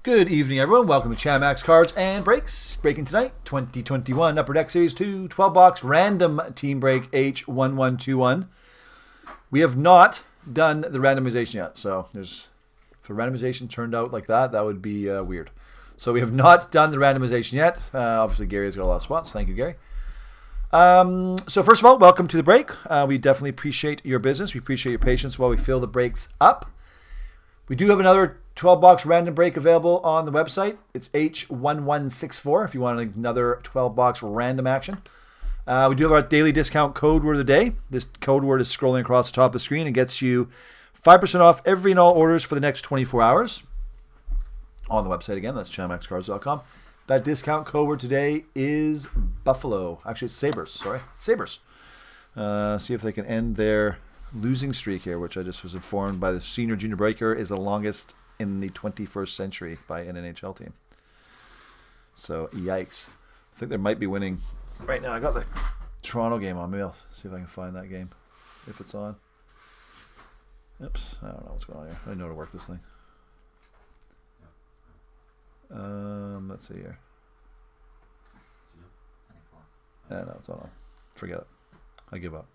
Good evening, everyone. Welcome to Chamax Cards and Breaks. Breaking tonight, 2021 Upper Deck Series 2 12-box random team break H1121. We have not done the randomization yet, so if the randomization turned out like that, that would be weird. So we have not done the randomization yet. Obviously, Gary has got a lot of spots. Thank you, Gary. So first of all, welcome to the break. We definitely appreciate your business. We appreciate your patience while we fill the breaks up. We do have another 12-box random break available on the website. It's H1164 if you want another 12-box random action. We do have our daily discount code word of the day. This code word is scrolling across the top of the screen and gets you 5% off every and all orders for the next 24 hours. On the website again, that's chamaxcards.com. That discount code word today is Buffalo. Actually, it's Sabres. Sorry, Sabres. See if they can end their losing streak here, which I just was informed by the senior junior breaker is the longest in the 21st century by an NHL team. So, yikes. I think they might be winning. Right now, I got the Toronto game on. Maybe I'll see if I can find that game, if it's on. Oops, I don't know what's going on here. I know how to work this thing. Let's see here. No, it's not on. Forget it. I give up.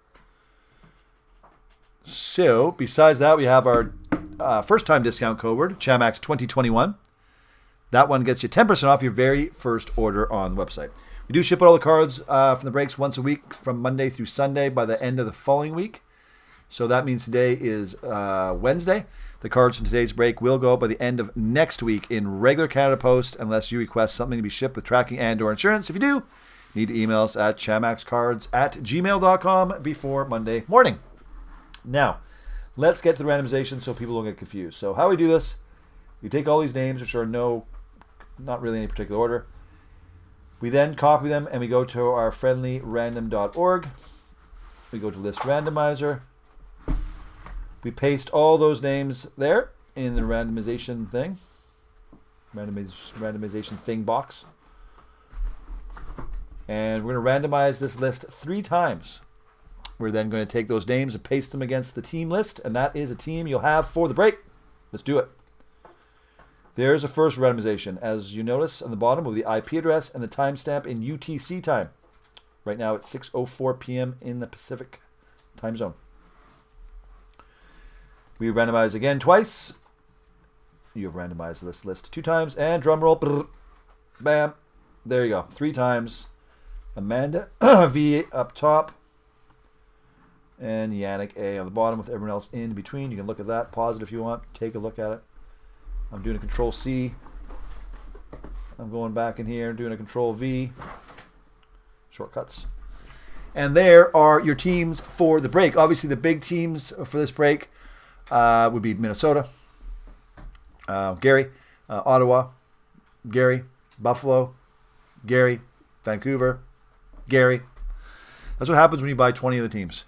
So, besides that, we have our first-time discount code word, Chamax 2021. That one gets you 10% off your very first order on the website. We do ship out all the cards from the breaks once a week from Monday through Sunday by the end of the following week. So that means today is Wednesday. The cards from today's break will go by the end of next week in regular Canada Post unless you request something to be shipped with tracking and or insurance. If you do, you need to email us at chamaxcards@gmail.com before Monday morning. Now, let's get to the randomization so people don't get confused. So how we do this, we take all these names, which are not really in any particular order. We then copy them and we go to our friendly random.org. We go to list randomizer. We paste all those names there in the randomization thing. Randomization thing box. And we're going to randomize this list 3 times. We're then going to take those names and paste them against the team list, and that is a team you'll have for the break. Let's do it. There's a first randomization. As you notice on the bottom with the IP address and the timestamp in UTC time. Right now it's 6:04 p.m. in the Pacific time zone. We randomize again twice. You have randomized this list 2 times, and drum roll. Brr, bam. There you go. 3 times. Amanda V up top. And Yannick A on the bottom with everyone else in between. You can look at that. Pause it if you want. Take a look at it. I'm doing a Control C. I'm going back in here, doing a Control V. Shortcuts. And there are your teams for the break. Obviously, the big teams for this break would be Minnesota, Gary, Ottawa, Gary, Buffalo, Gary, Vancouver, Gary. That's what happens when you buy 20 of the teams.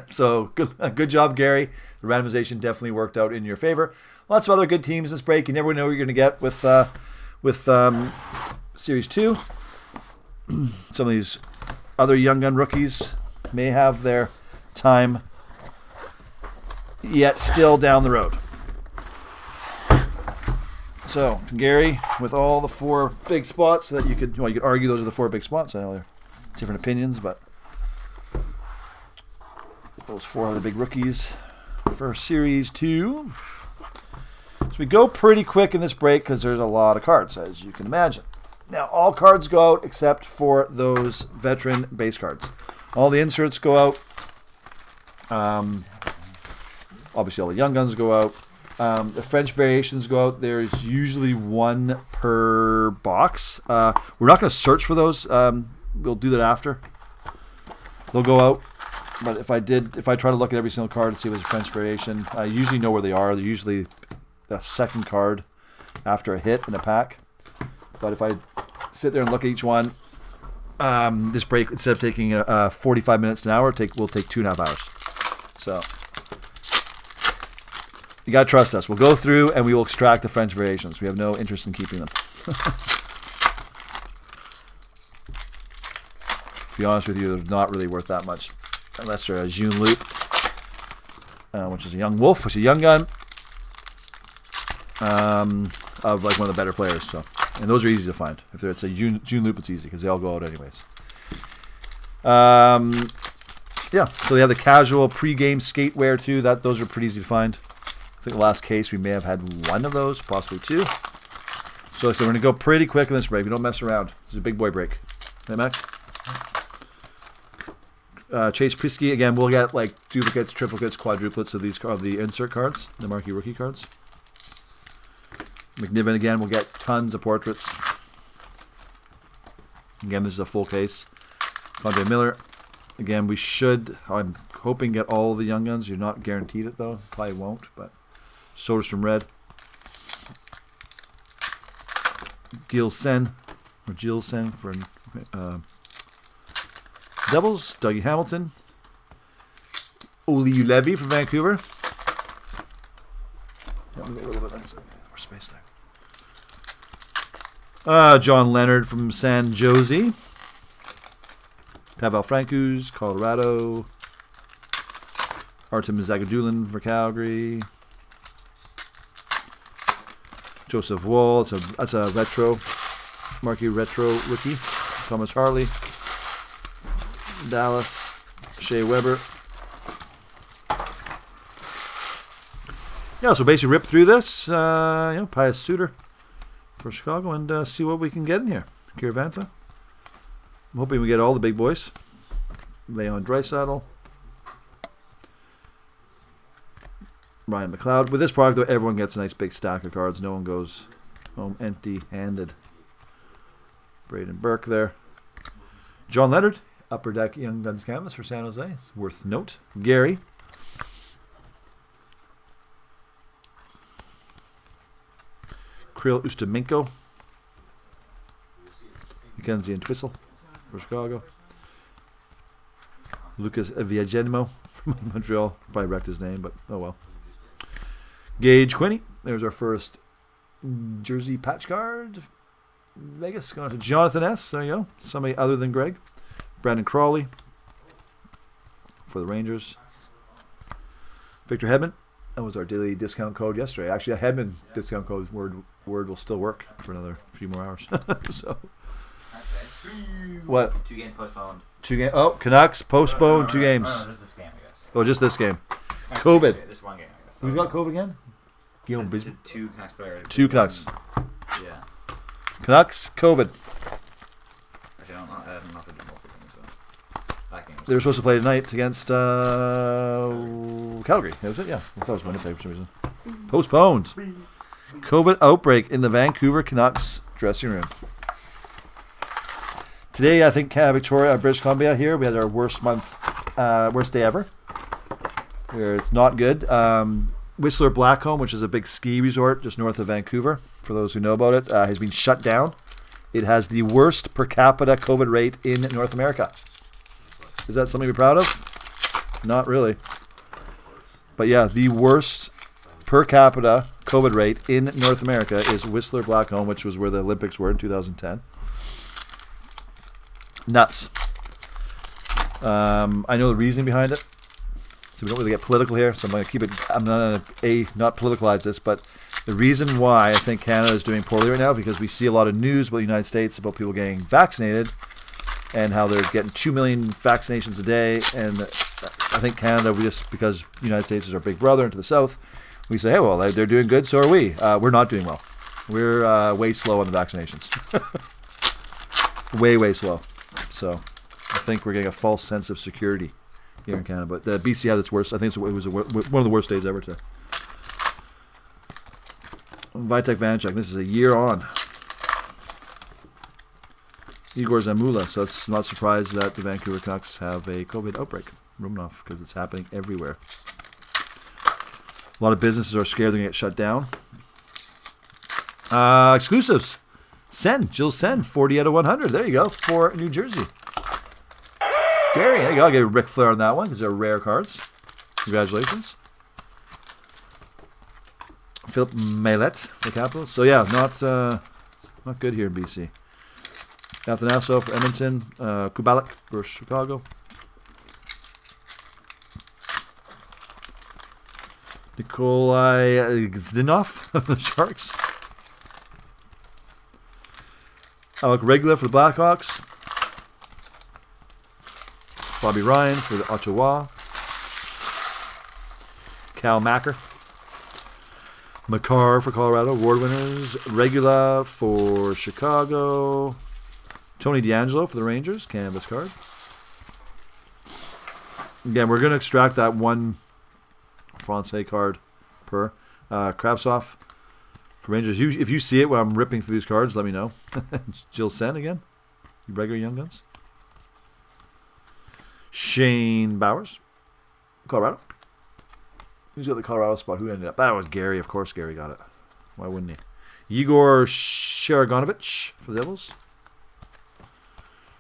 So good job, Gary. The randomization definitely worked out in your favor. Lots of other good teams this break. You never know what you're going to get with Series 2. Some of these other young gun rookies may have their time yet still down the road. So, Gary, with all the 4 big spots that you could argue those are the 4 big spots. I know they're different opinions, but those 4 are the big rookies for Series 2. So we go pretty quick in this break because there's a lot of cards, as you can imagine. Now, all cards go out except for those veteran base cards. All the inserts go out. Obviously, all the young guns go out. The French variations go out. There's usually 1 per box. We're not going to search for those. We'll do that after. They'll go out. But if I try to look at every single card to see if it's a French variation, I usually know where they are. They're usually the second card after a hit in a pack. But if I sit there and look at each one, this break, instead of taking 45 minutes to an hour, will take 2.5 hours. So you got to trust us. We'll go through and we will extract the French variations. We have no interest in keeping them. To be honest with you, they're not really worth that much. Unless they're a June Loop, which is a young wolf, which is a young gun. of like one of the better players. So, and those are easy to find. If it's a June loop, it's easy because they all go out anyways. Yeah, so they have the casual pre-game skatewear too. Those are pretty easy to find. I think the last case we may have had one of those, possibly two. So we're going to go pretty quick in this break. We don't mess around. This is a big boy break. Hey, Mac? Chase Prisky, again, we'll get like duplicates, triplicates, quadruplets of these the insert cards, the marquee rookie cards. McNiven, again, we'll get tons of portraits. Again, this is a full case. Andre Miller, again, we should, I'm hoping, get all the Young Guns. You're not guaranteed it, though. Probably won't, but Soderstrom red. Gil Sen, or Jill Sen for Devils. Dougie Hamilton. Oli Levy from Vancouver. Yeah, a little bit more space there. John Leonard from San Jose. Pavel Francouz, Colorado. Artem Zagadulin for Calgary. Joseph Wall, that's a retro, marquee retro rookie. Thomas Harley. Dallas. Shea Weber. Yeah, so basically rip through this, Pius Suter for Chicago and see what we can get in here. Kiravanta. I'm hoping we get all the big boys. Leon Draisaitl. Ryan McLeod. With this product, though, everyone gets a nice big stack of cards. No one goes home empty-handed. Braden Burke there. John Leonard. Upper Deck Young Guns Canvas for San Jose. It's worth note. Gary. Krill Ustimenko. Mackenzie and Twistle for Chicago. Lucas Viagenimo from Montreal. Probably wrecked his name, but oh well. Gage Quinney. There's our first jersey patch card. Vegas going to Jonathan S. There you go. Somebody other than Greg. Brandon Crawley for the Rangers. Victor Hedman. That was our daily discount code yesterday. Actually, a Hedman discount code word will still work for another few more hours. So, what? 2 games postponed. 2 games. Oh, Canucks postponed 2 games. No, just this game, I guess. Oh, just this game. COVID. This one game, I guess. We've got COVID again. Guillaume busy. 2 Canucks players. 2 Canucks. Yeah. Canucks COVID. Actually, I have nothing to more so that game. They were supposed to play tonight against Calgary. Was it? Yeah, I thought it was Winnipeg for some reason. Postponed. COVID outbreak in the Vancouver Canucks dressing room. Today, I think Victoria, British Columbia here, we had our worst day ever. Where it's not good. Whistler Blackcomb, which is a big ski resort just north of Vancouver, for those who know about it, has been shut down. It has the worst per capita COVID rate in North America. Is that something to be proud of? Not really. But yeah, the worst per capita COVID rate in North America is Whistler Blackcomb, which was where the Olympics were in 2010. Nuts. I know the reason behind it. So we don't really get political here, so I'm going to keep it. I'm not not politicalize this, but the reason why I think Canada is doing poorly right now because we see a lot of news about the United States about people getting vaccinated and how they're getting 2 million vaccinations a day. And I think Canada, because the United States is our big brother and to the south, we say, hey, well, they're doing good, so are we. We're not doing well. We're way slow on the vaccinations. way slow. So I think we're getting a false sense of security here in Canada. But the BC had its worst. I think it was one of the worst days ever to. Vitek Vanacek, this is a year on. Igor Zamula, so it's not surprised that the Vancouver Canucks have a COVID outbreak. Romanov, because it's happening everywhere. A lot of businesses are scared they're going to get shut down. Exclusives. Jill Sen, 40 out of 100. There you go, for New Jersey. Gary, there you go. I'll give Ric Flair on that one because they're rare cards. Congratulations. Philip Maillet, the Capitals. So yeah, not good here in BC. Athanasov for Edmonton. Kubalik for Chicago. Nikolai Zdinov of the Sharks. Alec Regula for the Blackhawks. Bobby Ryan for the Ottawa. Cal Macker. Makar for Colorado. Award winners. Regula for Chicago. Tony DeAngelo for the Rangers. Canvas card. Again, we're going to extract that one Francais card per. Krabsov for Rangers. If you see it when I'm ripping through these cards, let me know. Jill Sen again. You regular Young Guns. Shane Bowers. Colorado. Who's got the Colorado spot? Who ended up? That was Gary. Of course Gary got it. Why wouldn't he? Igor Sharagonovich for the Devils.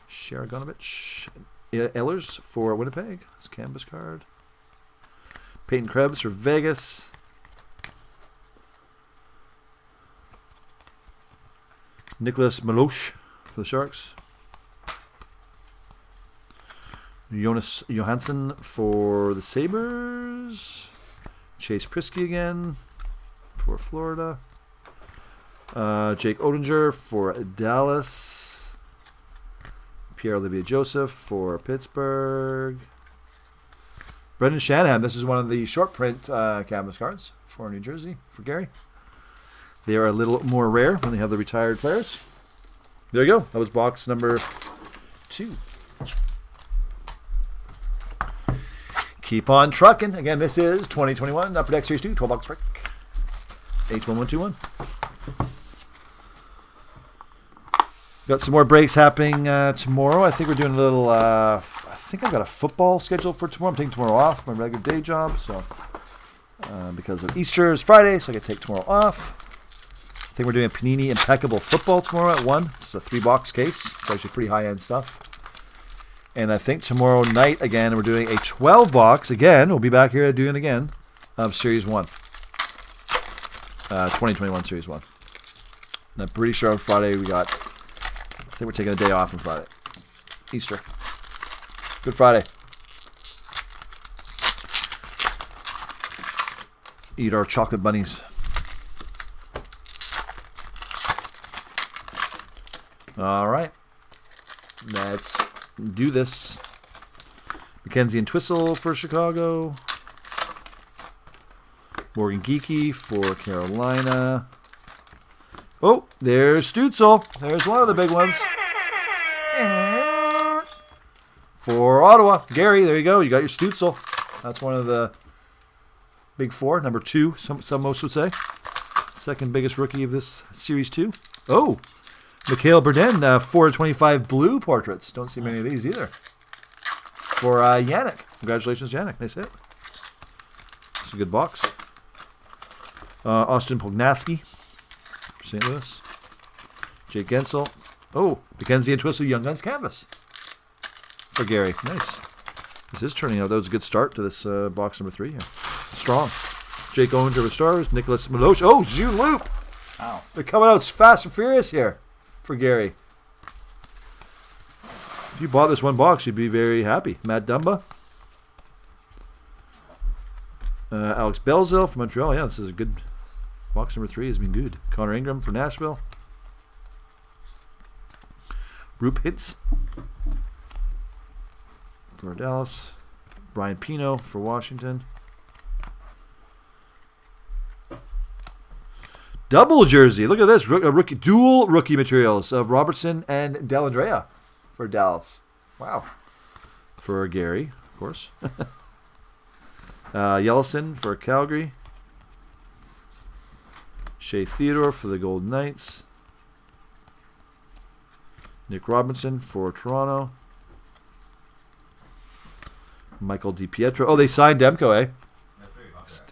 Sharagonovich. Ehlers for Winnipeg. It's a canvas card. Peyton Krebs for Vegas. Nicholas Milosh for the Sharks. Jonas Johansson for the Sabres. Chase Prisky again for Florida. Jake Odinger for Dallas. Pierre-Olivier Joseph for Pittsburgh. Brendan Shanahan. This is one of the short print canvas cards for New Jersey for Gary. They are a little more rare when they have the retired players. There you go. That was box number 2. Keep on trucking. Again, this is 2021 Upper Deck Series 2, 12 box break. H1121. Got some more breaks happening tomorrow. I think we're doing a little, I think I've got a football scheduled for tomorrow. I'm taking tomorrow off, my regular day job. So, because of Easter is Friday, so I get to take tomorrow off. I think we're doing a Panini Impeccable Football tomorrow at 1. It's a 3-box case. It's actually pretty high-end stuff. And I think tomorrow night, again, we're doing a 12-box. Again, we'll be back here doing it again, of Series 1. 2021 Series 1. And I'm pretty sure on Friday we got, I think we're taking a day off on Friday. Easter. Good Friday. Eat our chocolate bunnies. All right. Let's do this. Mackenzie and Twistle for Chicago. Morgan Geeky for Carolina. Oh, there's Stutzel. There's one of the big ones. For Ottawa. Gary, there you go. You got your Stutzel. That's one of the big 4. Number 2, some most would say. Second biggest rookie of this Series 2. Oh, Mikhail Burden, 425 blue portraits. Don't see many of these either. For Yannick. Congratulations, Yannick. Nice hit. It's a good box. Austin Pognatsky for St. Louis. Jake Gensel. Oh, Mackenzie and Twistle Young Guns canvas for Gary. Nice. This is turning out. That was a good start to this box number 3 here. Strong. Jake Odinger with Stars. Nicholas Milosh. Oh, June Loop. Ow. They're coming out fast and furious here for Gary. If you bought this one box, you'd be very happy. Matt Dumba. Alex Belzil from Montreal. Yeah, this is a good box number 3 has been good. Connor Ingram for Nashville. Roop Hitz for Dallas. Brian Pino for Washington. Double jersey. Look at this. Rookie, dual rookie materials of Robertson and Dellandrea for Dallas. Wow. For Gary, of course. Yellowson for Calgary. Shea Theodore for the Golden Knights. Nick Robinson for Toronto. Michael DiPietro. Oh, they signed Demko, eh?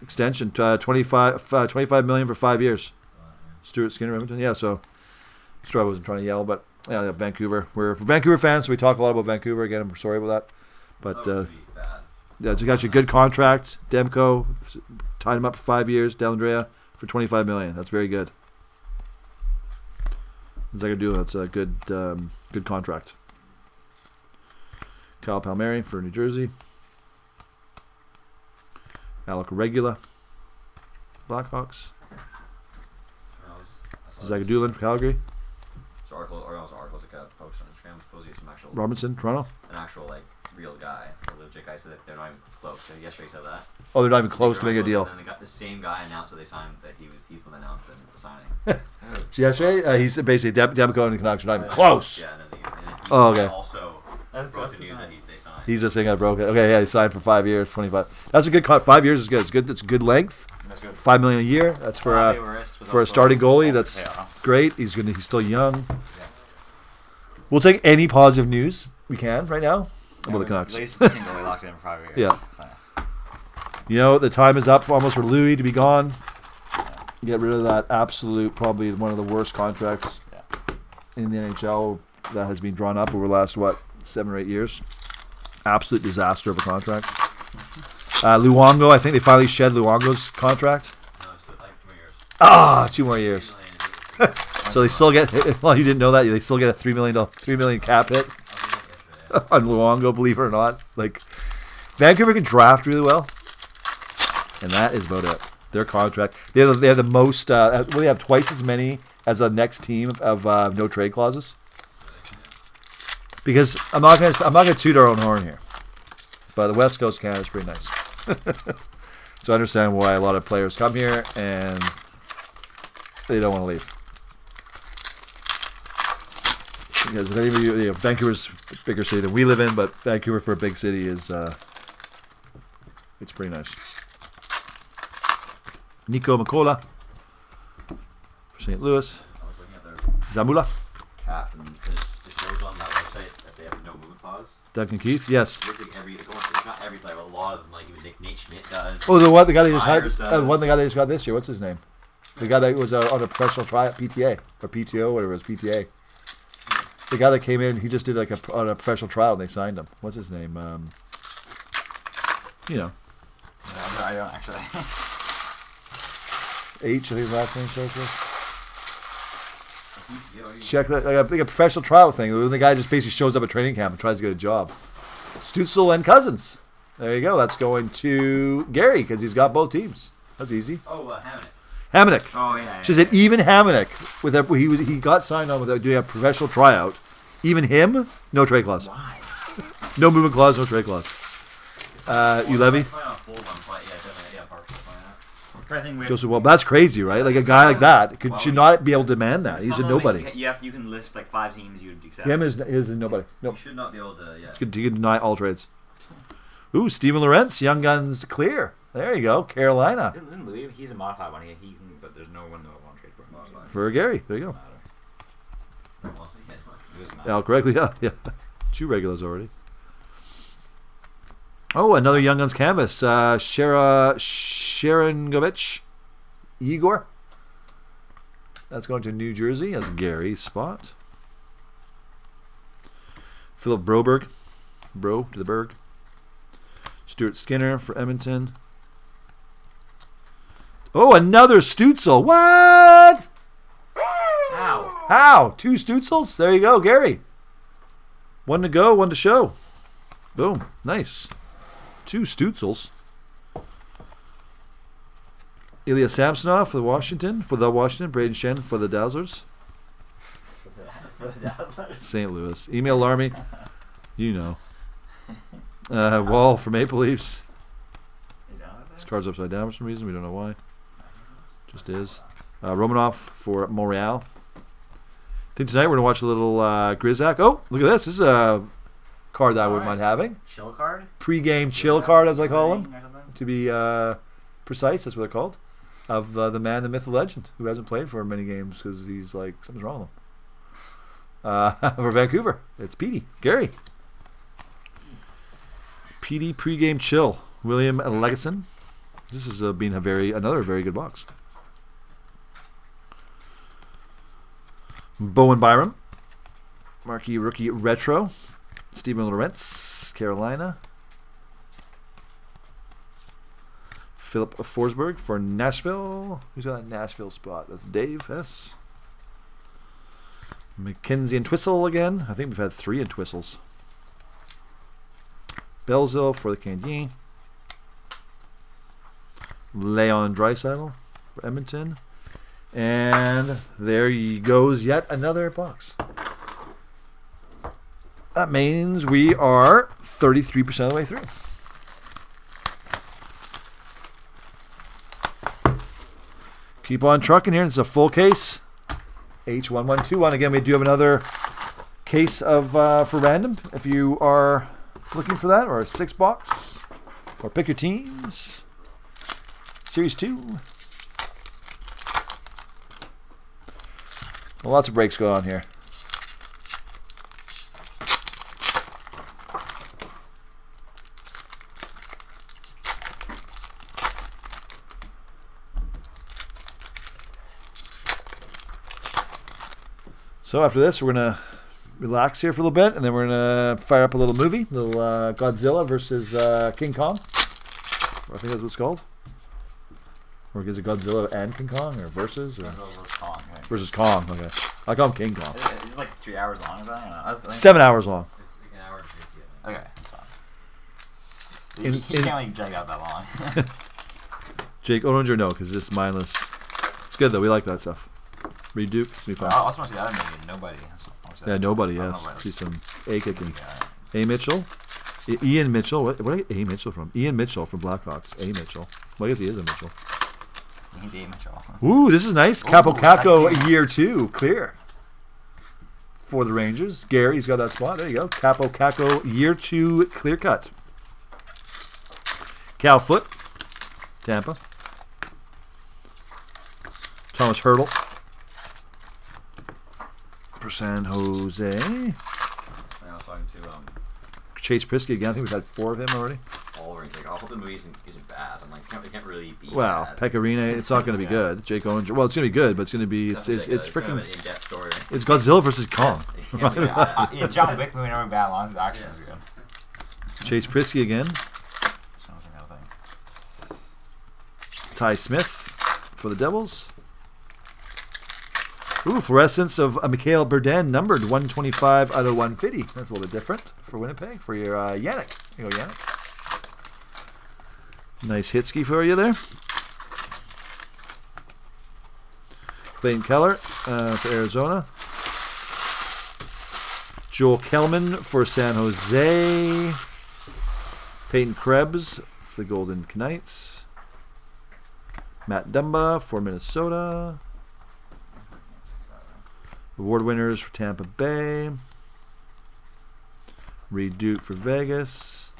Extension. 25 million for 5 years. Stuart Skinner, Edmonton. Yeah, so that's why I wasn't trying to yell, but yeah, Vancouver. We're Vancouver fans, so we talk a lot about Vancouver. Again, I'm sorry about that. But yeah, it's got you a good contract. Demko tied him up for 5 years. Dellandrea for 25 million. That's very good. What's that gonna do? That's a good good contract. Kyle Palmieri for New Jersey. Alec Regula, Blackhawks. Zagadulin for Calgary. It's Arco, or no, it's Arco. like a post on Instagram. Supposed to get some actual Robinson, Toronto. an actual like real guy, a legit guy, said that they're not even close. So yesterday he said that. Oh, they're not even close to make a deal. And then the same guy announced that they signed that he's the one that announced the signing. Yesterday, he's basically Demko and the Canucks are not even close. Yeah, and then he Oh, okay. also That's broke the news that they signed. He's just saying I broke it. Okay, yeah, he signed for 5 years, 25. That's a good cut. 5 years is good. It's good. It's good length. That's good. $5 million a year. That's for a starting goalie. That's great. He's still young. We'll take any positive news we can right now about the Canucks. At least the single we locked in for 5 years. Yeah. That's nice. You know, the time is up almost for Louis to be gone. Get rid of that absolute, probably one of the worst contracts in the NHL that has been drawn up over the last, 7 or 8 years. Absolute disaster of a contract. Luongo, I think they finally shed Luongo's contract. No, it's like 2 more years. 2 more years. So they still get, well, you didn't know that, they still get a $3 million cap hit on Luongo, believe it or not. Like, Vancouver can draft really well, and that is about it. Their contract, they have the most, they have twice as many as the next team of no trade clauses. Because I'm not gonna toot our own horn here, but the West Coast of Canada is pretty nice. So I understand why a lot of players come here and they don't want to leave. Because if any of you, Vancouver's a bigger city than we live in, but Vancouver for a big city is it's pretty nice. Nico Makola for St. Louis. I was looking at their Zamula. cap and it shows on that website that they have no movement clause. Duncan Keith, yes. It looks like it's not every player, but a lot of them, like even Nate Schmidt does. Oh, the guy they just hired. Myers does. The guy they just got this year. What's his name? The guy that was on a professional tryout, PTA or PTO, whatever it was, PTA. The guy that came in, he just did like on a professional trial and they signed him. What's his name? You know, No, I don't actually. H. I think his last name starts with. Yeah, Check that, like a professional trial thing. When the guy just basically shows up at training camp and tries to get a job. Stutzel and Cousins. There you go. That's going to Gary because he's got both teams. That's easy. Oh, Hammett. Hamonic. Oh yeah. She said even Hamonic with he got signed on without doing a professional tryout. Even him, no trade clause. Why? No movement clause, no trade clause. You Levy? Joseph, well, that's crazy, right? Like a guy like that should not be able to demand that. He's a nobody. You can list like 5 teams you'd accept. Him is a nobody. You Nope. should not be able to, You could deny all trades. Ooh, Steven Lorentz, Young Guns clear. There you go, Carolina. Isn't Louis? He's a modified one. He can, but there's no one that would want to trade for him. For Gary, there you go. It doesn't matter. Yeah, correctly, yeah. 2 regulars already. Oh, another Young Guns canvas. Sharangovich. Igor. That's going to New Jersey. That's Gary's spot. Philip Broberg. Bro to the Berg. Stuart Skinner for Edmonton. Oh, another Stutzel. What? How? How? 2 Stutzels? There you go, Gary. 1 to go, 1 to show. Boom. Nice. 2 Stutzels. Ilya Samsonov for the Washington. Braden Shen for the Dazzlers. St. Louis. Email Larmy. You know. Wall for Maple Leafs. This card's upside down for some reason. We don't know why. Just is. Romanov for Montreal. I think tonight we're going to watch a little Grizak. Oh, look at this. This is a card that I wouldn't mind having. Chill card? Pre-game chill card, as I call them. To be precise, that's what they're called. Of the man, the myth, the legend, who hasn't played for many games because he's like, something's wrong with him. For Vancouver, it's Petey. Gary. Petey pre-game chill. William Legason. This has been another very good box. Bowen Byram. Marquee rookie retro. Steven Lorentz, Carolina. Philip Forsberg for Nashville. Who's got that Nashville spot? That's Dave S. Mackenzie and Twistle again. I think we've had 3 in Twistles. Belzil for the Canadiens. Leon Draisaitl for Edmonton. And there goes yet another box. That means we are 33% of the way through. Keep on trucking here. It's a full case. H1121. Again, we do have another case of for random if you are looking for that, or a 6-box, or pick your teams. Series 2. Well, lots of breaks going on here. So after this, we're going to relax here for a little bit, and then we're going to fire up a little movie, a little Godzilla versus King Kong. I think that's what it's called. Or is it Godzilla and King Kong, or versus? Or? Kong, right? Versus Kong, okay. I call him King Kong. Is it like 3 hours long? Is that? I don't know. 7 hours long. It's like an hour and 50. Okay, that's fine. You can't like drag out that long. Jake Oninger, no, because it's mindless. It's good though. We like that stuff. Reduke, it's gonna be fun. I also want to see the other movie, Nobody. Yeah, Nobody. Yes, see some A kicking. A Mitchell, Ian Mitchell. What A Mitchell from? Ian Mitchell from Blackhawks. A Mitchell. Well, I guess he is a Mitchell. He's A Mitchell. Ooh, this is nice. Capo Caco year 2 clear for the Rangers. Gary's got that spot. There you go. Capo Caco year 2 clear cut. Cal Foot, Tampa. Thomas Hurdle for San Jose. I was talking to Chase Prisky again. I think we've had 4 of him already. Ulrich. Like, I hope the movie isn't bad. I'm like, it can't really be. Well, bad. Pecorine, it's not going to be good. Jake Oninger, well, it's going to be good, but it's going to be it's kind freaking. of an in-depth story. It's Godzilla versus Kong. Yeah, John Wick movie never bad. Long as the action is good. Chase Prisky again. That's another thing. Ty Smith for the Devils. Ooh, fluorescence of Mikhail Burden, numbered 125 out of 150. That's a little bit different for Winnipeg, for your Yannick. There you go, Yannick. Nice hitski for you there. Clayton Keller for Arizona. Joel Kellman for San Jose. Peyton Krebs for the Golden Knights. Matt Dumba for Minnesota. Award winners for Tampa Bay. Reed Duke for Vegas.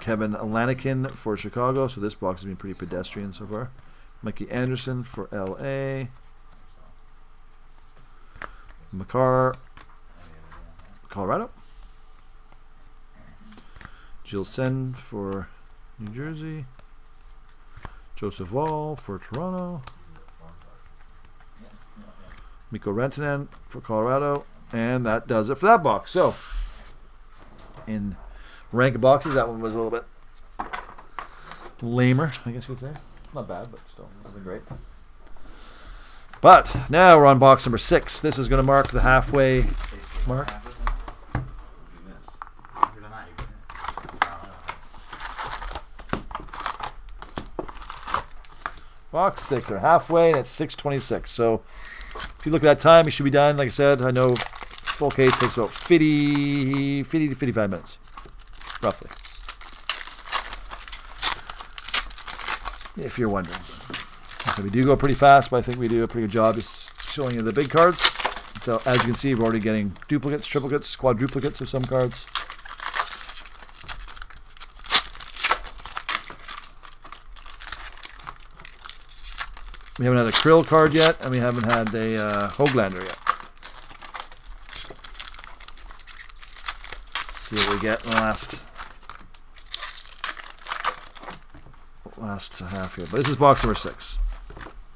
Kevin Lanikin for Chicago. So this box has been pretty pedestrian so far. Mikey Anderson for LA. Makar, Colorado. Jill Sen for New Jersey. Joseph Wall for Toronto. Mikko Rantanen for Colorado. And that does it for that box. So, in rank of boxes, that one was a little bit lamer, I guess you could say. Not bad, but still nothing great. But now we're on box number 6. This is going to mark the halfway mark. Box 6 are halfway, and it's 6:26. So if you look at that time, you should be done. Like I said, I know full case takes about 50 to 55 minutes, roughly. If you're wondering. So we do go pretty fast, but I think we do a pretty good job just showing you the big cards. So as you can see, we're already getting duplicates, triplicates, quadruplicates of some cards. We haven't had a Krill card yet, and we haven't had a Hoglander yet. Let's see what we get in the last half here. But this is box number 6.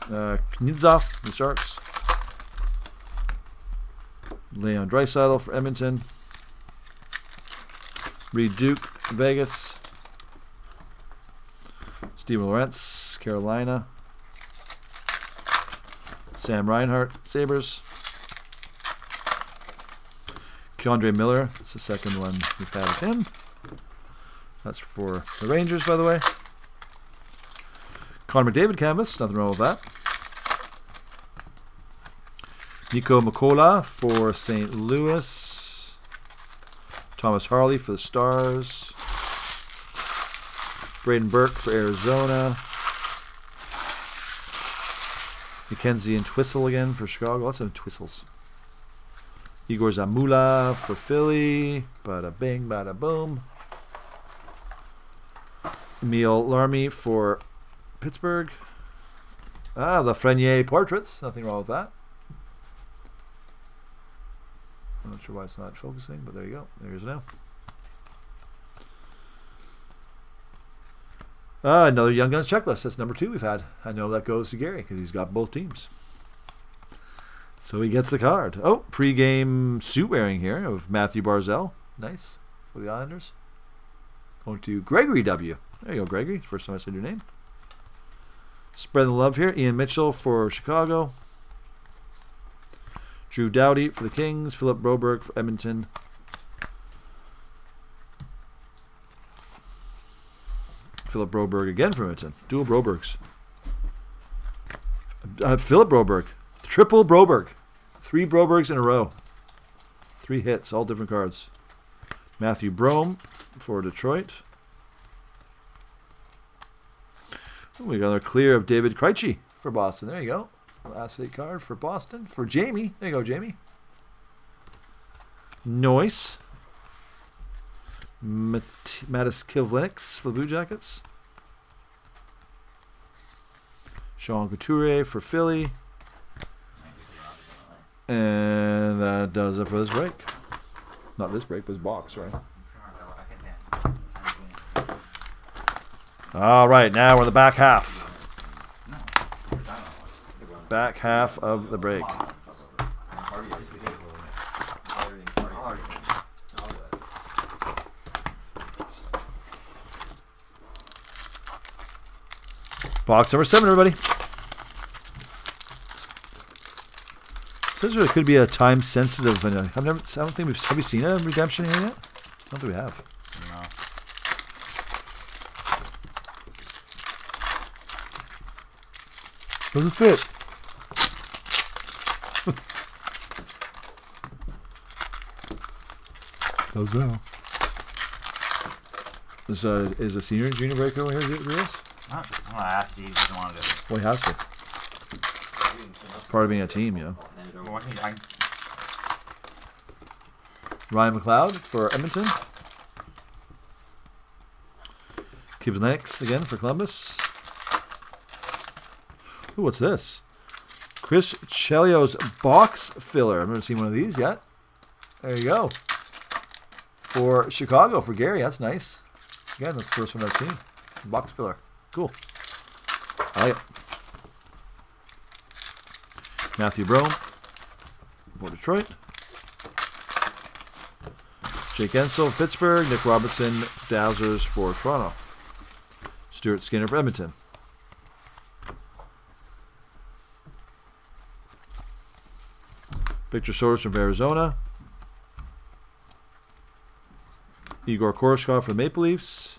Knidzov, the Sharks. Leon Draisaitl for Edmonton. Reed Duke, Vegas. Steven Lorentz, Carolina. Sam Reinhart, Sabres. Keandre Miller, that's the second one we've had of him. That's for the Rangers, by the way. Connor McDavid canvas, nothing wrong with that. Nico Makola for St. Louis. Thomas Harley for the Stars. Braden Burke for Arizona. Mackenzie and Twistle again for Chicago. Lots of Twistles. Igor Zamula for Philly. Bada bing, bada boom. Emil Larmy for Pittsburgh. Lafreniere portraits. Nothing wrong with that. I'm not sure why it's not focusing, but there you go. There's now. Another Young Guns checklist. That's number 2 we've had. I know that goes to Gary because he's got both teams. So he gets the card. Oh, pre-game suit wearing here of Matthew Barzell. Nice for the Islanders. Going to Gregory W. There you go, Gregory. First time I said your name. Spreading the love here. Ian Mitchell for Chicago. Drew Doughty for the Kings. Philip Broberg for Edmonton. Philip Broberg again for Edmonton. Dual Brobergs. Philip Broberg. Triple Broberg. 3 Brobergs in a row. 3 hits. All different cards. Matthew Brome for Detroit. We got our clear of David Krejci for Boston. There you go. Last 8 card for Boston. For Jamie. There you go, Jamie. Noyce. Mattis Kivlenix for the Blue Jackets. Sean Couture for Philly. And that does it for this break. Not this break, but this box, right? All right, now we're in the back half. Back half of the break. Box number 7, everybody. Says there could be a time sensitive. I don't think we've. Have we seen a redemption here yet? I don't think we have. No. Doesn't fit. Does now. Is a senior and junior breaker over here, Rios? I don't know. I have to see if he doesn't want to do it. Well, he has to. Part of being a team, you know. Well, I Ryan McLeod for Edmonton. Kivlenix again for Columbus. Ooh, what's this? Chris Chelios box filler. I've never seen one of these yet. There you go. For Chicago, for Gary. That's nice. Again, that's the first one I've seen. Box filler. Cool. I like it. Matthew Brome for Detroit. Jake Ensel, Pittsburgh. Nick Robertson, Dazzlers for Toronto. Stuart Skinner for Edmonton. Victor Soros from Arizona. Igor Korshkov for the Maple Leafs.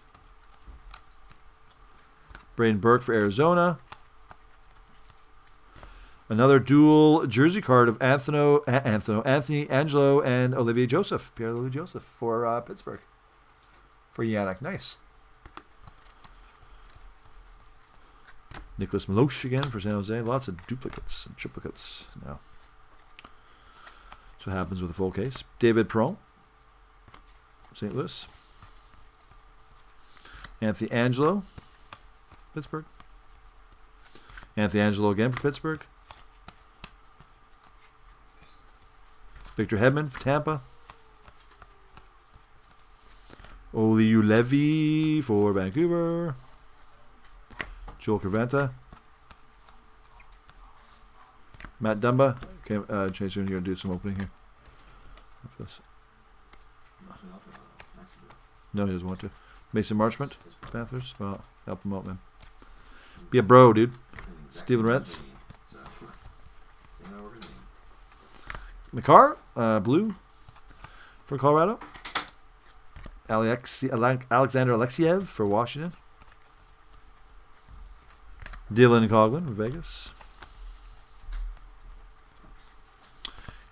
Braden Burke for Arizona. Another dual jersey card of Anthony Angelo and Olivier Joseph. Pierre-Louis Joseph for Pittsburgh. For Yannick. Nice. Nicholas Milosh again for San Jose. Lots of duplicates and triplicates now. That's what happens with a full case. David Perron, St. Louis. Anthony Angelo, Pittsburgh. Anthony Angelo again for Pittsburgh. Victor Hedman for Tampa. Oliu Levy for Vancouver. Joel Cerventa. Matt Dumba. Okay, Chase, you're going to do some opening here. No, he doesn't want to. Mason Marchment, Panthers. Well, help him out, man. Be a bro, dude. Steven Rentz. McCarr, blue for Colorado. Alexander Alexiev for Washington. Dylan Coghlan for Vegas.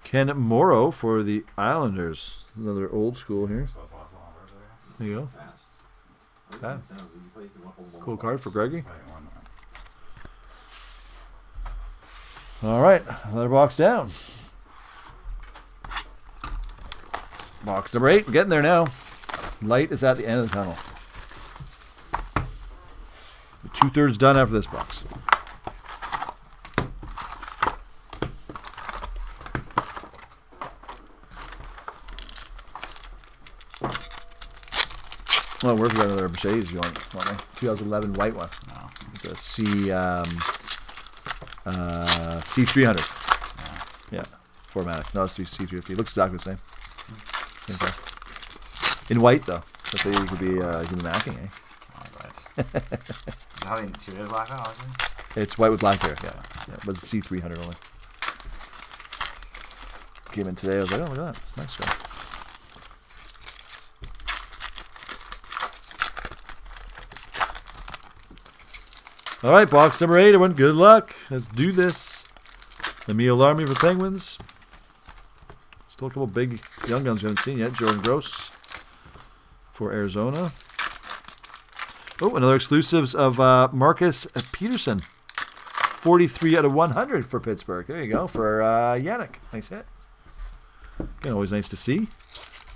Ken Morrow for the Islanders. Another old school here. There you go. That. Cool card for Gregory. All right, another box down. Box number 8. We're getting there now. Light is at the end of the tunnel. 2/3 done after this box. Oh, we've got another Mercedes if you want me. 2011 white one. No. It's a C300. Yeah, 4MATIC. No, it's C350. It looks exactly the same. Same car. In white though. So you could be macking, eh? Oh, right. How the interior black out, isn't it? It's white with black hair. Yeah, but it's C300 only. Came in today. I was like, oh, look at that. It's a nice car. All right, box number 8, everyone. Good luck. Let's do this. Emil Army for Penguins. Still a couple big young guns we haven't seen yet. Jordan Gross for Arizona. Oh, another exclusives of Marcus Peterson. 43 out of 100 for Pittsburgh. There you go for Yannick. Nice hit. Again, always nice to see.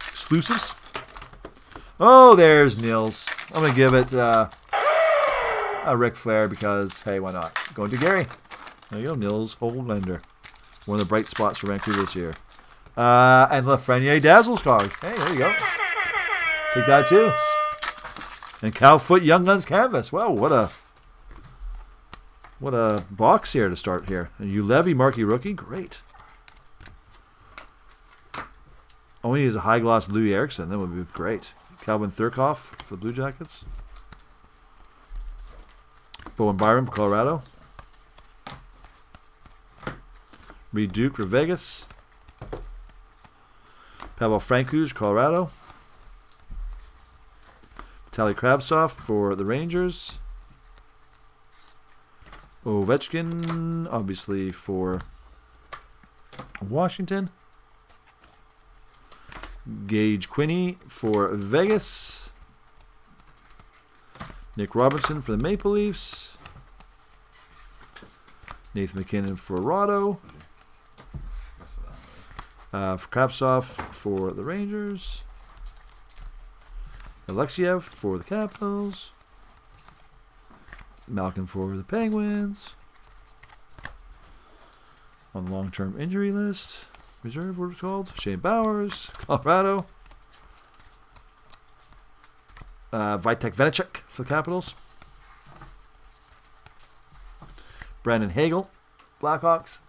Exclusives. Oh, there's Nils. I'm going to give it Ric Flair because, hey, why not? Going to Gary. There you go, Nils Hollander. One of the bright spots for Vancouver this year. And Lafreniere Dazzles card. Hey, there you go. Take that too. And Cal Foot Young Guns Canvas. Well, what a box here to start here. And Ulevy Marquee Rookie. Great. Only is a high gloss Louis Erickson. That would be great. Calvin Thurkoff for the Blue Jackets. Bowen Byram for Colorado. Reed Duke for Vegas. Pavel Francouz, Colorado. Vitaly Kravtsov for the Rangers. Ovechkin, obviously, for Washington. Gage Quinney for Vegas. Nick Robertson for the Maple Leafs. Nathan McKinnon for Rado. For Kravtsov for the Rangers. Alexiev for the Capitals. Malkin for the Penguins. On the long-term injury list. Reserve, what it's called. Shane Bowers, Colorado. Vitek Vanacek for the Capitals. Brandon Hagel, Blackhawks.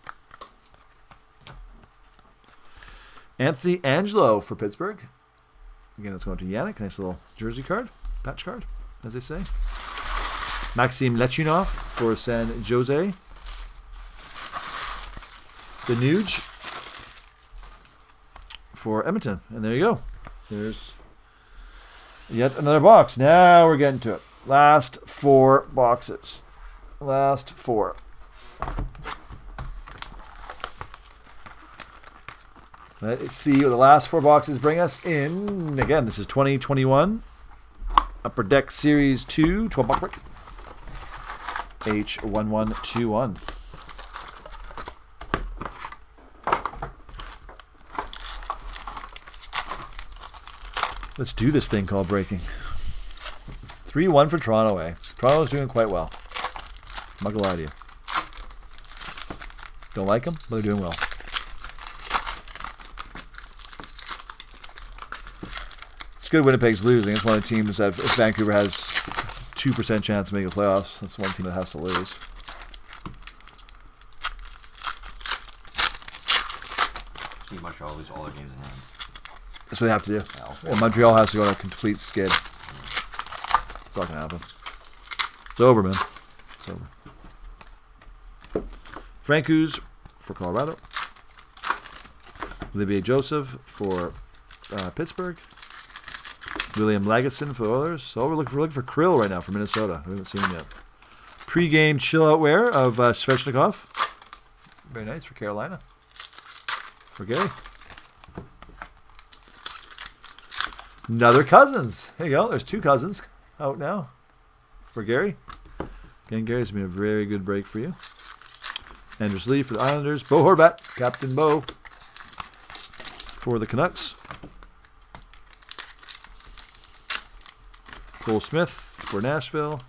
Anthony Angelo for Pittsburgh. Again, that's going to Yannick. Nice little jersey card, patch card, as they say. Maxim Lechunov for San Jose. Danuge for Edmonton. And there you go. There's yet another box. Now we're getting to it. Last 4 boxes. Last 4. Let's see what the last 4 boxes bring us in. Again, this is 2021 Upper Deck Series 2 12-box break. H1121. Let's do this thing called breaking. 3-1 for Toronto, eh? Toronto's doing quite well. I'm not gonna lie to you. Don't like them, but they're doing well. It's good Winnipeg's losing. It's one of the teams that if Vancouver has 2% chance of making the playoffs, that's one team that has to lose. See Montreal lose all their games in hand. That's what they have to do. Yeah, And Montreal has to go on a complete skid. It's not going to happen. It's over, man. It's over. Francouz for Colorado. Olivier Joseph for Pittsburgh. William Lagesson for the Oilers. So we're looking for Krill right now for Minnesota. We haven't seen him yet. Pre-game chill-out wear of Svechnikov. Very nice for Carolina. for Gary. Another Cousins. There you go. There's 2 Cousins out now for Gary. Again, Gary's been a very good break for you. Andrews Lee for the Islanders. Bo Horvat, Captain Bo for the Canucks. Cole Smith for Nashville.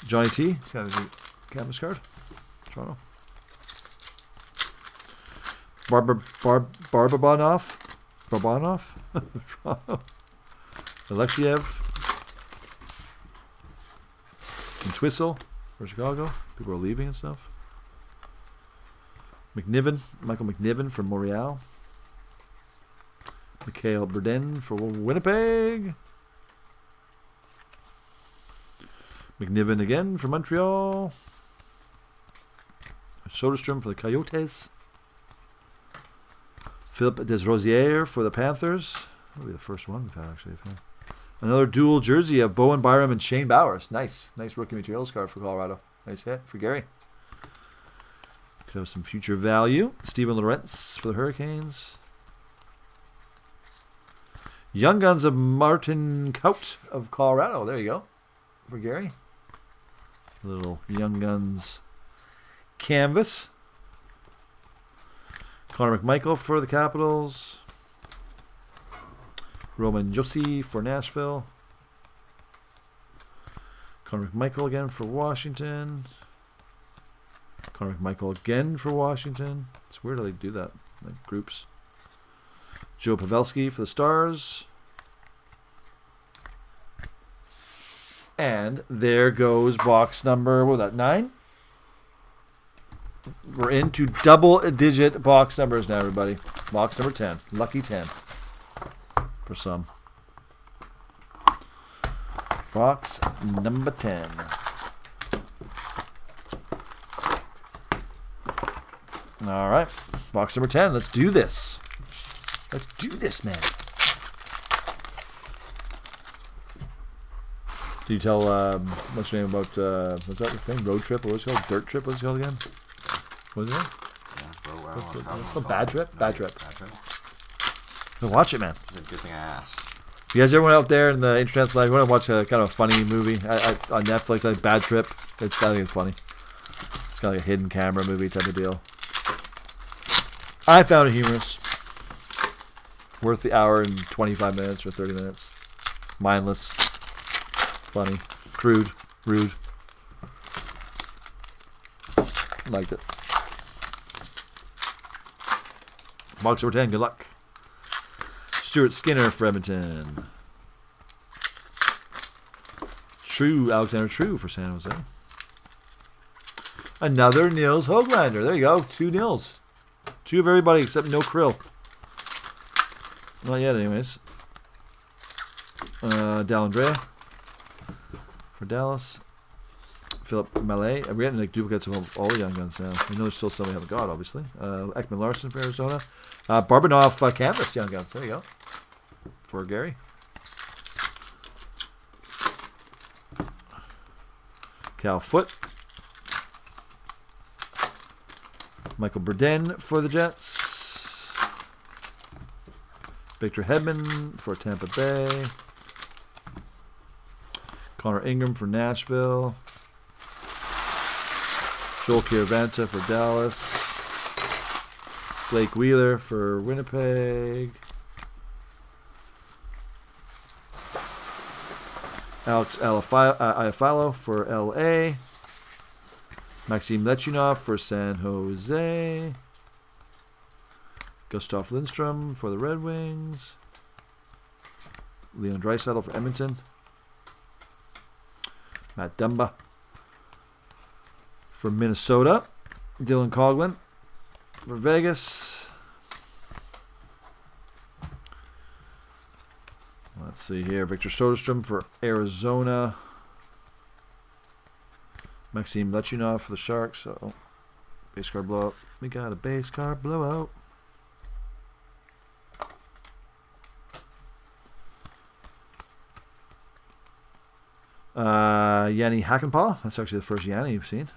Johnny T. He's got a new canvas card. Toronto. Barbanov. Alexiev. And Twistle for Chicago. People are leaving and stuff. McNiven. Michael McNiven for Montreal. Mikhail Burden for Winnipeg. McNiven again for Montreal. Soderstrom for the Coyotes. Philip Desrosiers for the Panthers. That'll be the first one we've had, actually. Another dual jersey of Bowen Byram and Shane Bowers. Nice. Nice rookie materials card for Colorado. Nice hit for Gary. Could have some future value. Steven Lorentz for the Hurricanes. Young Guns of Martin Kaut of Colorado. There you go. For Gary. Little Young Guns canvas. Connor McMichael for the Capitals. Roman Josi for Nashville. Connor McMichael again for Washington. Connor McMichael again for Washington. It's weird how they do that, like groups. Joe Pavelski for the Stars. And there goes box number, what was that, 9? We're into double-digit box numbers now, everybody. Box number 10. Lucky 10. For some. Box number 10. All right. Box number 10. Let's do this. Let's do this, man. Did you tell, what's your name about, what's that thing? Road trip? What was it called? Dirt trip? What's it called again? What is it? Yeah, What's it called? Bad trip? Bad trip. Bad trip. So watch it, man. It's a good thing I asked. You guys, everyone out there in the internet's live, you want to watch a kind of a funny movie on Netflix, like Bad Trip? I think it's funny. It's kind of like a hidden camera movie type of deal. I found it humorous. Worth the hour and 25 minutes or 30 minutes. Mindless. Funny. Crude. Rude. Liked it. Box number 10, good luck. Stuart Skinner for Edmonton. Alexander True for San Jose. Another Nils Höglander. There you go. 2 Nils. 2 of everybody except no Krill. Not yet, anyways. Dallandrea for Dallas. Philip Mallet. We're getting like duplicates of all the Young Guns now. We know there's still some we haven't got, obviously. Ekman Larson for Arizona. Barbanov Canvas Young Guns. There you go. For Gary. Cal Foote. Michael Burden for the Jets. Victor Hedman for Tampa Bay. Connor Ingram for Nashville. Joel Kiravanta for Dallas. Blake Wheeler for Winnipeg. Alex Iafallo for LA. Maxim Lechinov for San Jose. Gustav Lindstrom for the Red Wings. Leon Draisaitl for Edmonton. Matt Dumba for Minnesota. Dylan Coghlan for Vegas. Let's see here. Victor Soderstrom for Arizona. Maxim Lechinov for the Sharks. So, base card blowout. We got a base card blowout. Yanni Hakanpää. That's actually the first Yanni you've seen.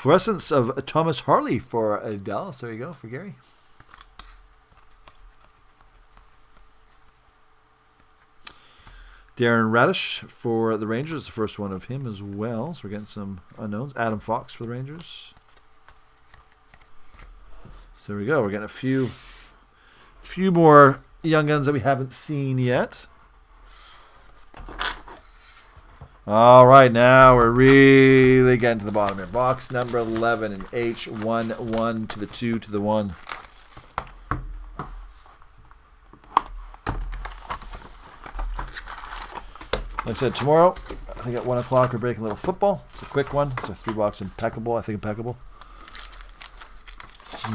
Fluorescence of Thomas Harley for Dallas. There you go, for Gary. Darren Radish for the Rangers. The first one of him as well. So we're getting some unknowns. Adam Fox for the Rangers. So there we go. We're getting a few more young guns that we haven't seen yet. All right, now we're really getting to the bottom here. Box number 11 and H1, 1 to the 2 to the 1. Like I said, tomorrow, I think at 1 o'clock, we're breaking a little football. It's a quick one. It's a 3-box impeccable. I think impeccable.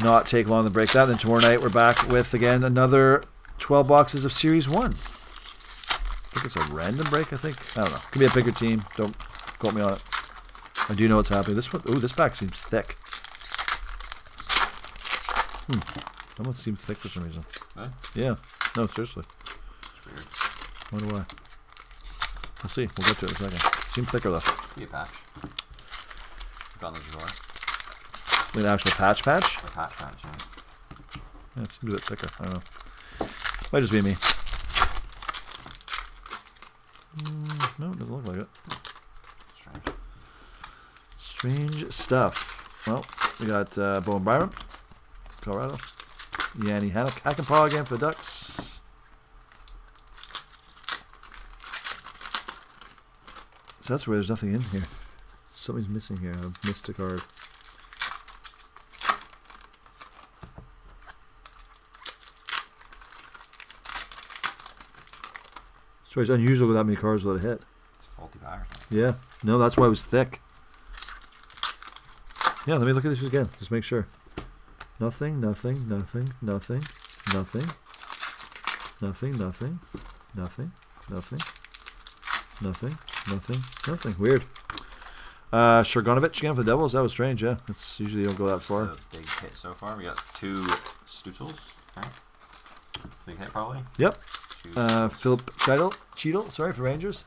Not take long to break that. Then tomorrow night, we're back with, again, another 12 boxes of Series 1. I think it's a random break, I think. I don't know. Could be a bigger team. Don't quote me on it. I do know what's happening. This one, ooh, this pack seems thick. That one seems thick for some reason. Huh? Yeah. No, seriously. It's weird. Wonder why. We'll see. We'll get to it in a second. Seems thicker though. Be a patch. Got the drawer. An actual patch? A patch, yeah. Yeah, it seems a bit thicker. I don't know. Might just be me. No, it doesn't look like it. Strange. Strange stuff. Well, we got Bowen Byram, Colorado. Yanni Hakanpää again for the Ducks. So that's where there's nothing in here. Something's missing here. I've missed a card. So it's unusual with that many cards without a hit. It's a faulty pack or something. Yeah. No, that's why it was thick. Yeah, let me look at this again. Just make sure. Nothing, nothing, nothing, nothing, nothing, nothing, nothing, nothing, nothing, nothing, nothing, nothing. Weird. Sherganovich again for the Devils. That was strange, yeah. It's usually don't go that far. A big hit so far. We got 2 Stutzels, right? It's a big hit probably. Yep. 2 Philip Cheadle, sorry, for Rangers.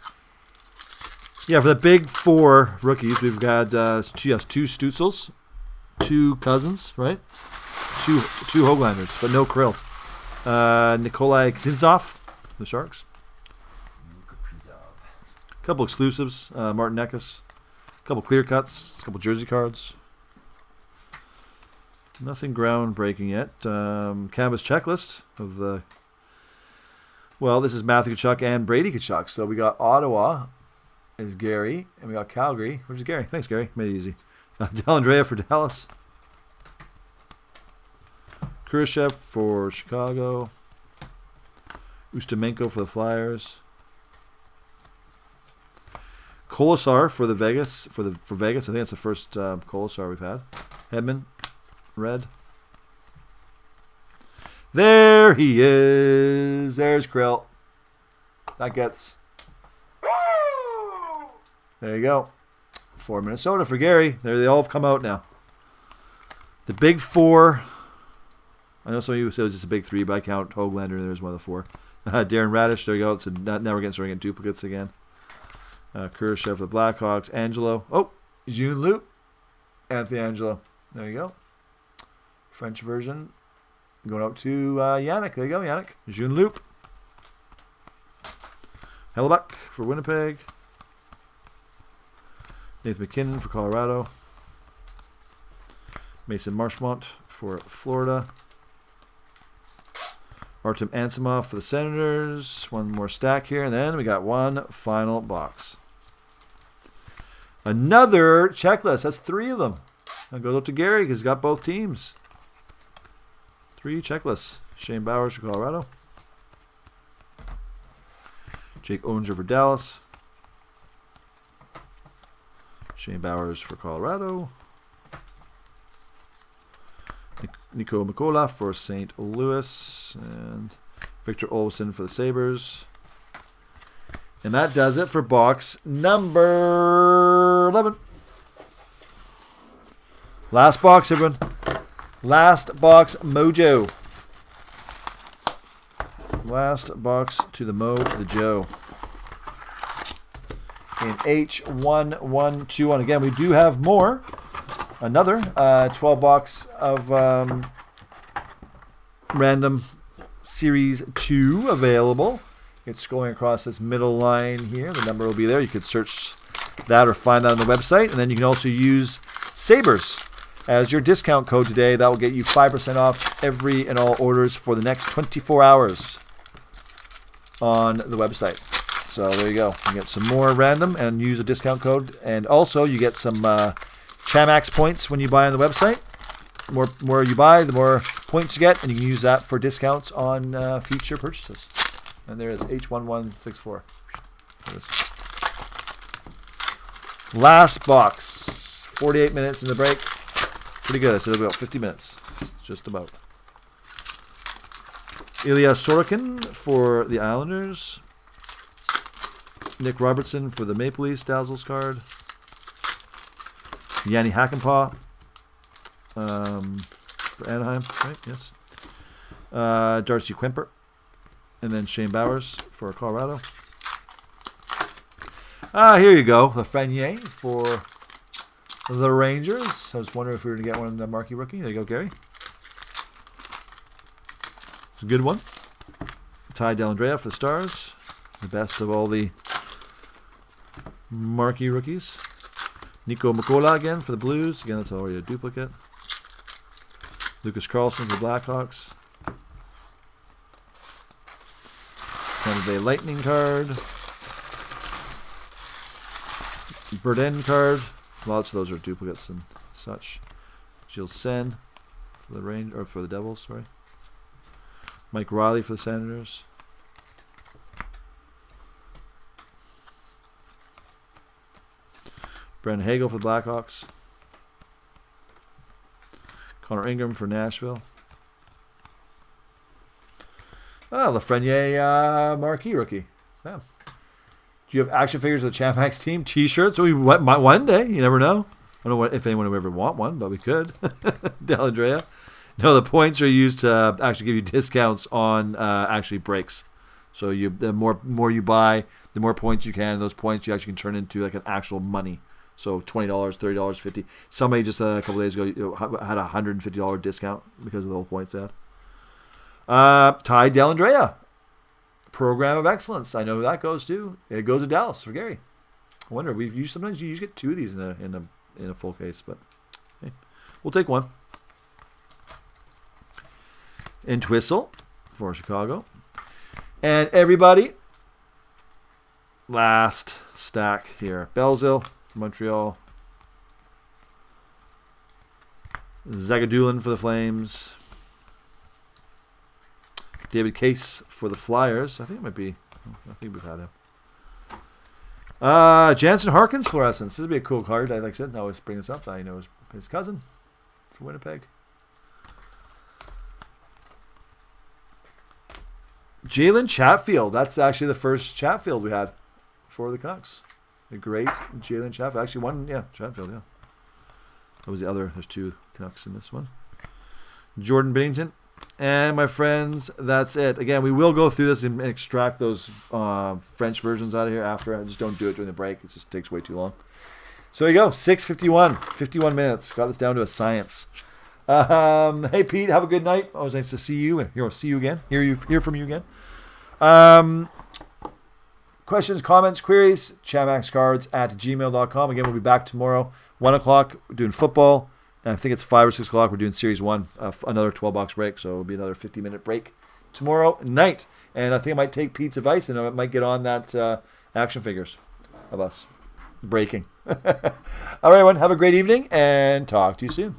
Yeah, for the big 4 rookies, we've got 2 Stutzels, 2 Cousins, right? 2 Hoaglanders, but no Krill. Nikolai Kzintsov, the Sharks. A couple exclusives, Martin Necas. A couple clear cuts, a couple jersey cards. Nothing groundbreaking yet. Canvas checklist of the... Well, this is Matthew Tkachuk and Brady Tkachuk. So we got Ottawa is Gary, and we got Calgary. Where's Gary? Thanks, Gary. Made it easy. Dellandrea for Dallas. Khrushchev for Chicago. Ustimenko for the Flyers. Kolesar for the Vegas for Vegas. I think that's the first Kolesar we've had. Hedman, red. There he is. There's Krill. That gets. There you go. For Minnesota for Gary. There they all have come out now. The big 4. I know some of you said it was just a big 3, but I count Hoaglander. There's one of the 4. Darren Radish. There you go. So now we're starting to get duplicates again. Khrushchev for the Blackhawks. Angelo. Oh, June Loop. Anthony Angelo. There you go. French version. Going out to Yannick. There you go, Yannick. June Loop. Hellebuck for Winnipeg. Nathan McKinnon for Colorado. Mason Marchmont for Florida. Artem Ansimov for the Senators. One more stack here, and then we got one final box. Another checklist. That's 3 of them. That goes out to Gary because he's got both teams. 3 checklists. Shane Bowers for Colorado. Jake Onger for Dallas. Shane Bowers for Colorado. Nico Mikola for St. Louis. And Victor Olofsson for the Sabres. And that does it for box number 11. Last box, everyone. Last box mojo. Last box to the Mo to the Joe. In H1121. Again, we do have more. another 12 box of random Series 2 available. It's going across this middle line here. The number will be there. You could search that or find that on the website. And then you can also use Sabres as your discount code today. That will get you 5% off every and all orders for the next 24 hours on the website. So there you go. You get some more random and use a discount code. And also you get some Chamax points when you buy on the website. The more you buy, the more points you get. And you can use that for discounts on future purchases. And there is H1164. Last box. 48 minutes in the break. Pretty good. I said about 50 minutes. Just about. Ilya Sorokin for the Islanders. Nick Robertson for the Maple Leafs Dazzles card. Yanni Hakanpää for Anaheim. Right? Yes. Darcy Kuemper. And then Shane Bowers for Colorado. Here you go. Lafreniere for the Rangers. I was wondering if we were going to get one in the marquee rookie. There you go, Gary. It's a good one. Ty Dellandrea for the Stars. The best of all the marquee rookies. Nico Mikkola again for the Blues. Again, that's already a duplicate. Lucas Carlson for the Blackhawks. Tampa Bay Lightning card. Burden card. Lots of those are duplicates and such. Jill Sen for the for the Devils, sorry. Mike Riley for the Senators. Brandon Hagel for the Blackhawks. Connor Ingram for Nashville. Lafreniere marquee rookie. Yeah. Do you have action figures of the Chamax team? T-shirts? We might one day. You never know. I don't know if anyone would ever want one, but we could. Dellandrea. No, the points are used to actually give you discounts on actually breaks. So the more you buy, the more points you can. Those points you actually can turn into like an actual money. So $20, $30, $50. Somebody just a couple days ago had a $150 discount because of the whole points they had. Ty Dellandrea, Program of Excellence. I know who that goes to. It goes to Dallas for Gary. I wonder sometimes you get two of these in a full case, but hey, we'll take one. And Twistle for Chicago. And everybody, last stack here. Belzil, Montreal. Zagadulin for the Flames. David Case for the Flyers. I think it might be. I think we've had him. Jansen Harkins Fluorescence. This would be a cool card. Like I said, I always bring this up. I know his cousin for Winnipeg. Jalen Chatfield. That's actually the first Chatfield we had for the Canucks. The great Jalen Chatfield. Actually, one, Chatfield, yeah. That was the other. There's two Canucks in this one. Jordan Binnington. And my friends, that's it. Again, we will go through this and extract those French versions out of here after. I just don't do it during the break. It just takes way too long. So there you go. 6:51. 51 minutes. Got this down to a science. Hey, Pete. Have a good night. Always nice to see you. And see you again. Hear from you again. Questions, comments, queries, chamaxcards@gmail.com. Again, we'll be back tomorrow, 1 o'clock. We're doing football. I think it's 5 or 6 o'clock. We're doing Series 1, another 12-box break, so it'll be another 50-minute break tomorrow night. And I think I might take Pete's advice, and I might get on that action figures of us breaking. All right, everyone, have a great evening, and talk to you soon.